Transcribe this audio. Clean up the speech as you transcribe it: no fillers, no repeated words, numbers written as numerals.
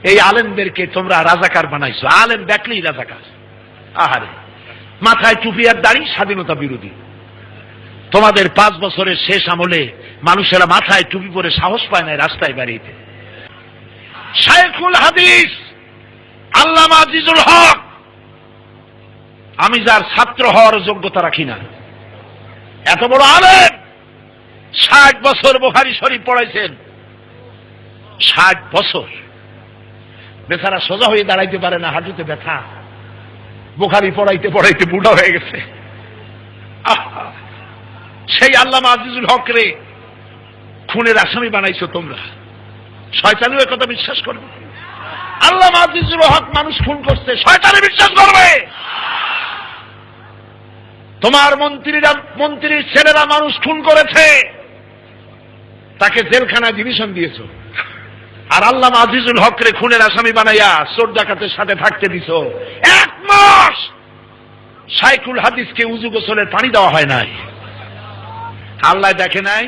এই আলেমদেরকে তোমরা রাজাকার বানাইছো। আলেম দেখলেই রাজাকার। আহারে, মাথায় টুপি আর দাড়ি, স্বাধীনতা বিরোধী। তোমাদের 5 বছরের শেষ আমলে মানুষেরা মাথায় টুপি পরে সাহস পায় না রাস্তায় বেরিয়ে। শাইখুল হাদিস আল্লামা আজিজুল হক, আমি যার ছাত্র হওয়ার যোগ্যতা রাখি না, এত বড় আলেম, 60 বছর বুখারী শরীফ পড়াইছেন। 60 বছর বেচারা সোজা হয়ে দাঁড়াইতে পারে না, হাঁটুতে ব্যথা। বুখারী পড়াইতে পড়াইতে বুড়া হয়ে গেছে। সেই আল্লামা আজিজুল হক রে খুনের আসামি বানাইছো তোমরা। শয়তানিও একথা বিশ্বাস করবে? আল্লামা আজিজুল হক মানুষ খুন করছে, শয়তানি বিশ্বাস করবে? তোমার মন্ত্রীর ছেলেরা মানুষ খুন করেছে, তাকে জেলখানায় ডিভিশন দিয়েছো। আর আল্লামা আজিজুল হক রে খুনের আসামি বানাইয়া চোর ডাকাতের সাথে থাকতে দিছো 1 মাস। শাইখুল হাদিসকে উযু গোসলের পানি দেওয়া হয় নাই। আল্লাহ দেখে নাই?